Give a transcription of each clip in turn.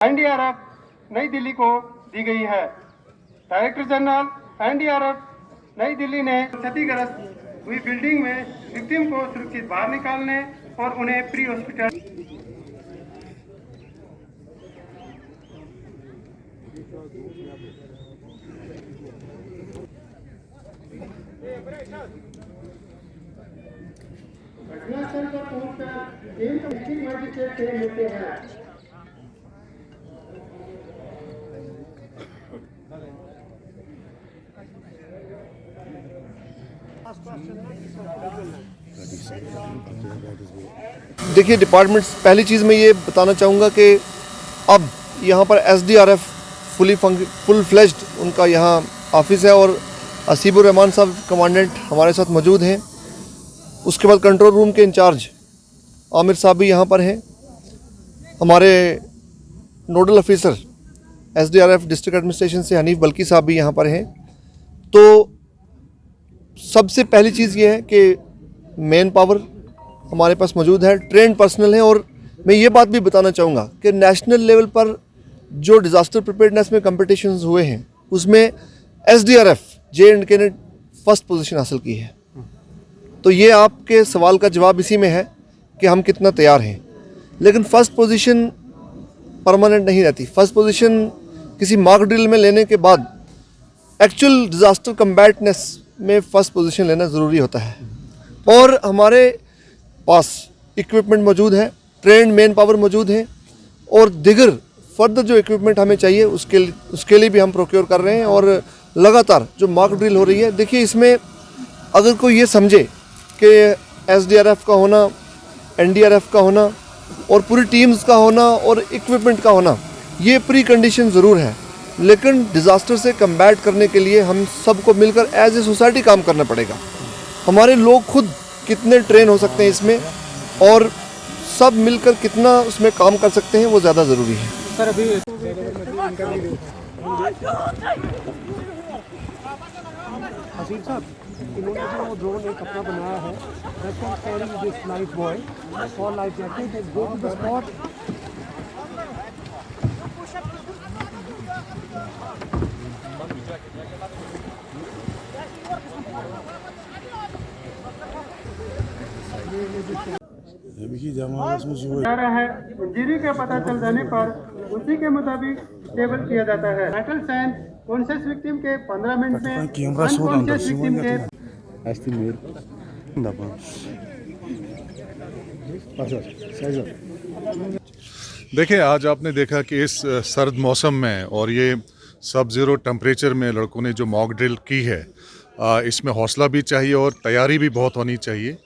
NDRF नई दिल्ली को दी गई है। डायरेक्टर जनरल एनडीआरएफ नई दिल्ली ने क्षतिग्रस्त हुई बिल्डिंग में विक्टिम को सुरक्षित बाहर निकालने और उन्हें प्री हॉस्पिटल घटनास्थल पर पहुंचकर डिस्ट्रिक्ट मजिस्ट्रेट से मिलते हैं। देखिए डिपार्टमेंट्स, पहली चीज़ मैं ये बताना चाहूँगा कि अब यहाँ पर एसडीआरएफ फुल फ्लेज्ड उनका यहाँ ऑफिस है और असीबुर रहमान साहब कमांडेंट हमारे साथ मौजूद हैं। उसके बाद कंट्रोल रूम के इंचार्ज आमिर साहब भी यहाँ पर हैं। हमारे nodal officer SDRF district administration से हनीफ बल्की साहब भी यहाँ पर हैं। तो सबसे पहली चीज़ ये है कि मेन पावर हमारे पास मौजूद है, ट्रेंड पर्सनल है। और मैं ये बात भी बताना चाहूँगा कि नेशनल लेवल पर जो डिज़ास्टर प्रिपेयर्डनेस में कंपटीशंस हुए हैं उसमें एसडीआरएफ जे&के ने फर्स्ट पोजीशन हासिल की है। तो ये आपके सवाल का जवाब इसी में है कि हम कितना तैयार हैं। लेकिन फ़र्स्ट पोजीशन परमानेंट नहीं रहती। फ़र्स्ट पोजीशन किसी मॉक ड्रिल में लेने के बाद एक्चुअल डिज़ास्टर कम्बैटनेस में फ़र्स्ट पोजीशन लेना ज़रूरी होता है। और हमारे पास इक्विपमेंट मौजूद है, ट्रेंड मेन पावर मौजूद है और दिगर फर्दर जो इक्विपमेंट हमें चाहिए उसके लिए भी हम प्रोक्योर कर रहे हैं। और लगातार जो मॉक ड्रिल हो रही है, देखिए इसमें अगर कोई ये समझे कि एसडीआरएफ का होना, एनडीआरएफ का होना और पूरी टीम्स का होना और इक्विपमेंट का होना ये प्री कंडीशन ज़रूर है, लेकिन डिज़ास्टर से कम्बैट करने के लिए हम सबको मिलकर एज ए सोसाइटी काम करना पड़ेगा। हमारे लोग खुद कितने ट्रेन हो सकते हैं इसमें और सब मिलकर कितना उसमें काम कर सकते हैं वो ज़्यादा ज़रूरी है। सर अभी हसीब साहब, इन्होंने जो ड्रोन एक अपना बनाया है, this lifebuoy for life jacket go to the spot. Injury का पता चल जाने पर उसी के मुताबिक स्टेबल किया जाता है। वाइटल साइन कॉन्शियस विक्टिम के 15 मिनट में अनकॉन्शियस विक्टिम के देखिए, आज आपने देखा कि इस सर्द मौसम में और ये सब ज़ीरो टेम्परेचर में लड़कों ने जो मॉक ड्रिल की है, इसमें हौसला भी चाहिए और तैयारी भी बहुत होनी चाहिए।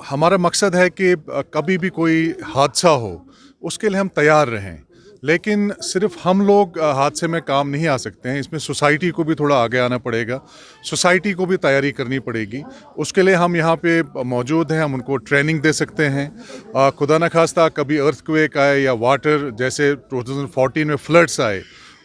हमारा मकसद है कि कभी भी कोई हादसा हो उसके लिए हम तैयार रहें, लेकिन सिर्फ हम लोग हादसे में काम नहीं आ सकते हैं। इसमें सोसाइटी को भी थोड़ा आगे आना पड़ेगा, सोसाइटी को भी तैयारी करनी पड़ेगी। उसके लिए हम यहाँ पे मौजूद हैं, हम उनको ट्रेनिंग दे सकते हैं। खुदा न खास्ता कभी अर्थक्वेक आए या वाटर जैसे 2014 में फ्लड्स आए,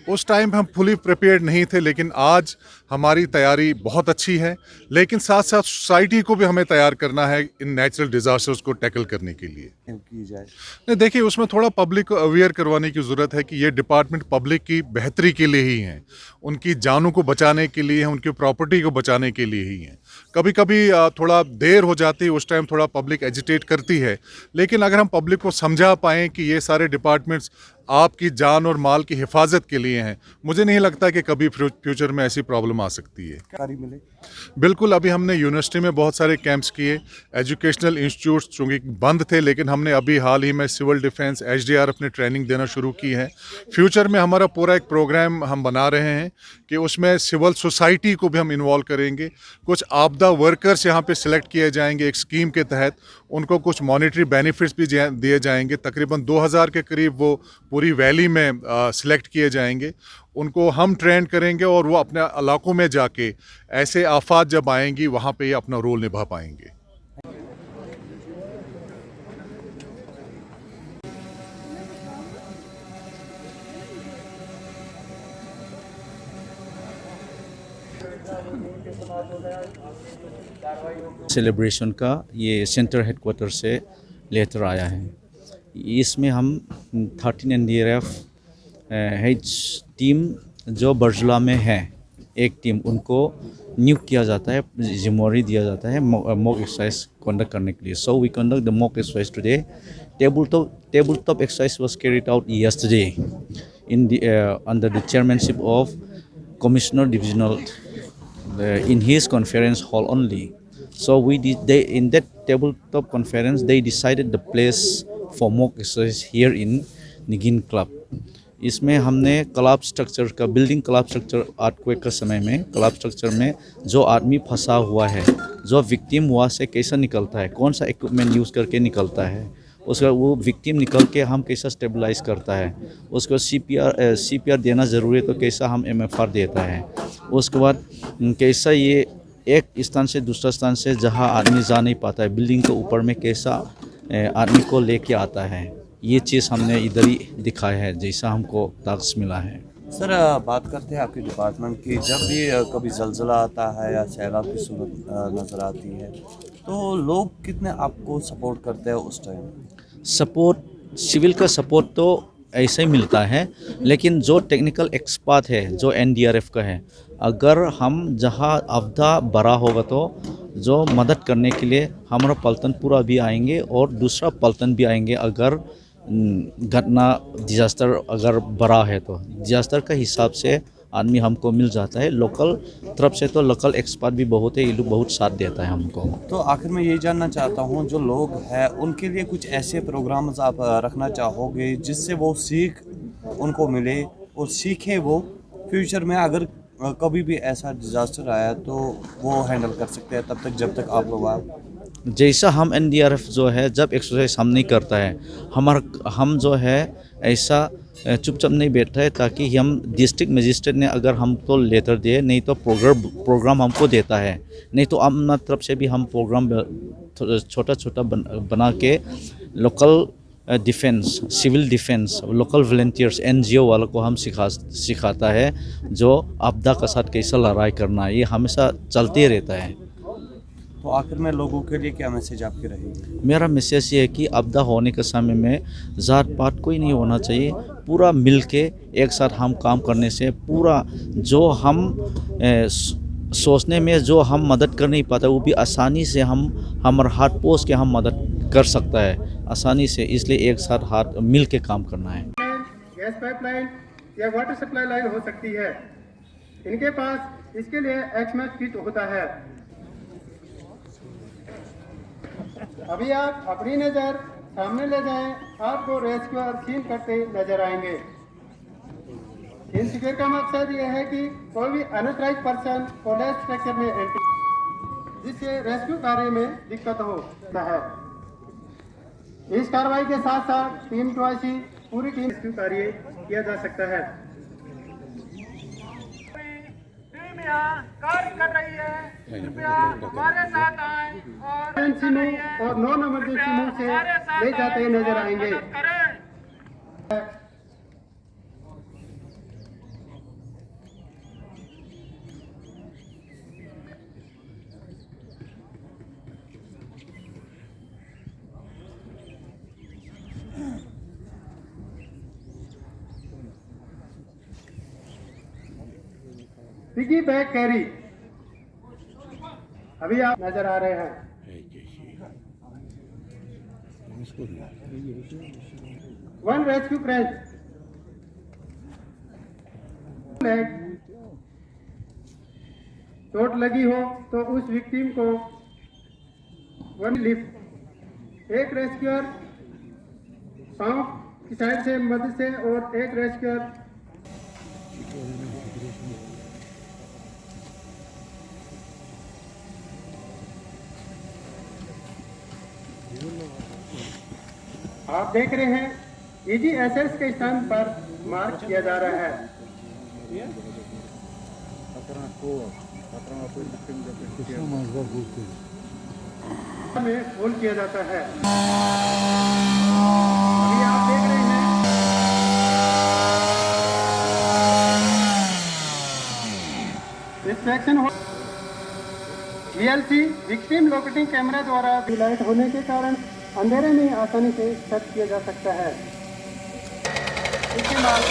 उस टाइम हम फुली प्रिपेयर्ड नहीं थे, लेकिन आज हमारी तैयारी बहुत अच्छी है। लेकिन साथ साथ सोसाइटी को भी हमें तैयार करना है इन नेचुरल डिज़ास्टर्स को टैकल करने के लिए। नहीं, देखिए उसमें थोड़ा पब्लिक को अवेयर करवाने की ज़रूरत है कि ये डिपार्टमेंट पब्लिक की बेहतरी के लिए ही हैं, उनकी जानों को बचाने के लिए, उनकी प्रॉपर्टी को बचाने के लिए ही हैं। कभी कभी थोड़ा देर हो जाती है, उस टाइम थोड़ा पब्लिक एजिटेट करती है, लेकिन अगर हम पब्लिक को समझा पाएँ कि ये सारे डिपार्टमेंट्स आपकी जान और माल की हिफाजत के लिए हैं, मुझे नहीं लगता कि कभी फ्यूचर में ऐसी प्रॉब्लम आ सकती है। बिल्कुल, अभी हमने यूनिवर्सिटी में बहुत सारे कैंप्स किए, एजुकेशनल इंस्टीट्यूट्स चूँकि बंद थे, लेकिन हमने अभी हाल ही में सिविल डिफेंस एचडीआरएफ ने ट्रेनिंग देना शुरू की है। फ्यूचर में हमारा पूरा एक प्रोग्राम हम बना रहे हैं कि उसमें सिविल सोसाइटी को भी हम इन्वॉल्व करेंगे। कुछ आपदा वर्कर्स यहाँ पे सिलेक्ट किए जाएंगे एक स्कीम के तहत, उनको कुछ मॉनेटरी बेनिफिट्स भी दिए जाएंगे। तकरीबन 2000 के करीब वो पूरी वैली में सिलेक्ट किए जाएंगे। उनको हम ट्रेन करेंगे और वो अपने इलाकों में जाके ऐसे आफात जब आएंगी वहाँ पे ये अपना रोल निभा पाएंगे। सेलिब्रेशन का ये सेंटर हेडक्वार्टर से लेटर आया है। इसमें हम 13 NDRF H टीम जो बर्जुला में है, एक टीम उनको नियुक्त किया जाता है, जिम्मेवारी दिया जाता है मॉक एक्सरसाइज कंडक्ट करने के लिए. So we conduct the mock exercise today. tabletop exercise was carried out yesterday in the under the chairmanship of Commissioner Divisional in his conference hall only. So in that tabletop conference they decided the place for mock exercise here in Nigin Club. इसमें हमने club structure का building club structure earthquake का समय में club structure में जो आदमी फंसा हुआ है, जो विक्टिम हुआ से कैसा निकलता है, कौन सा इक्विपमेंट यूज़ करके निकलता है, उसका वो विक्टिम निकल के हम कैसा स्टेबलाइज करता है, उसको CPR देना ज़रूरी है तो कैसा हम MFR देता है, उसके बाद कैसा ये एक स्थान से दूसरा स्थान से जहाँ आदमी जा नहीं पाता है बिल्डिंग के ऊपर में कैसा आदमी को लेके आता है, ये चीज़ हमने इधर ही दिखाया है जैसा हमको टास्क मिला है. सर बात करते हैं आपके डिपार्टमेंट की. जब भी कभी ज़लज़ला आता है या सैलाब की सूरत नज़र आती है तो लोग कितने आपको सपोर्ट करते हैं उस टाइम? सपोर्ट सिविल का सपोर्ट तो ऐसे ही मिलता है, लेकिन जो टेक्निकल एक्सपर्ट है जो NDRF का है, अगर हम जहाँ आपदा बड़ा होगा तो जो मदद करने के लिए हमारा पलटन पूरा भी आएंगे और दूसरा पलटन भी आएंगे. अगर घटना डिजास्टर अगर बड़ा है तो डिजास्टर का हिसाब से आदमी हमको मिल जाता है. लोकल तरफ से तो लोकल एक्सपर्ट भी बहुत है, ये लोग बहुत साथ देता है हमको. तो आखिर में यही जानना चाहता हूँ, जो लोग हैं उनके लिए कुछ ऐसे प्रोग्राम्स आप रखना चाहोगे जिससे वो सीख उनको मिले और सीखें वो फ्यूचर में अगर कभी भी ऐसा डिजास्टर आया तो वो हैंडल कर सकते हैं तब तक जब तक आप लोग आप जैसा हम NDRF जो है जब एक्सरसाइज हम नहीं करता है, हम जो है ऐसा चुपचाप नहीं बैठता है, ताकि हम डिस्ट्रिक्ट मजिस्ट्रेट ने अगर हमको लेटर दिए नहीं तो प्रोग्राम हमको देता है, नहीं तो अपना तरफ से भी हम प्रोग्राम छोटा छोटा बना के local defence, civil defence, local volunteers, NGO वालों को हम सिखाता है जो आपदा के साथ कैसा लड़ाई करना है. ये हमेशा चलते रहता है. तो आखिर में लोगों के लिए क्या मैसेज आपकी रहेगी? मेरा मैसेज ये है कि आपदा होने के समय में ज़ात पात कोई नहीं होना चाहिए, पूरा मिल के एक साथ हम काम करने से पूरा जो हम सोचने में जो हम मदद कर नहीं पाते वो भी आसानी से हम हमारा हाथ पोस के हम मदद कर सकता है आसानी से. इसलिए एक साथ हाथ मिल के काम करना है. गैस पाइपलाइन या वाटर सप्लाई लाइन हो सकती है, इनके पास इसके लिए HMAS किट होता है. अभी आप अपनी नज़र सामने ले जाएं, आपको रेस्क्यूअर सीन करते नजर आएंगे. सीन सिक्योर का मकसद यह है कि कोई भी अनऑथराइज्ड पर्सन कोलैप्स स्ट्रक्चर में एंट्री, जिससे रेस्क्यू कार्य में दिक्कत होता है. इस कार्रवाई के साथ साथ टीम टॉयसी पूरी टीम रेस्क्यू कार्य किया जा सकता है. कार्य कर रही है, कृपया हमारे साथ आएं और इमरजेंसी मूव और नॉन इमरजेंसी मूव से ले जाते नजर आएंगे. पिगी बैग कैरी अभी आप नजर आ रहे हैं. वन रेस्क्यू क्रेंच, चोट लगी हो तो उस विक्टिम को वन लिफ्ट, एक रेस्क्यूअर पांव की साइड से मदद से और एक रेस्क्यूअर आप देख रहे हैं EGSS के स्थान पर मार्क किया जा रहा है. में होल किया जाता है. अभी आप देख रहे हैं इंस्पेक्शन हो. VLC विक्टिम लोकेटिंग कैमरा द्वारा लाइट होने के कारण अंधेरे में आसानी से सेट किया जा सकता है। इस्तेमाल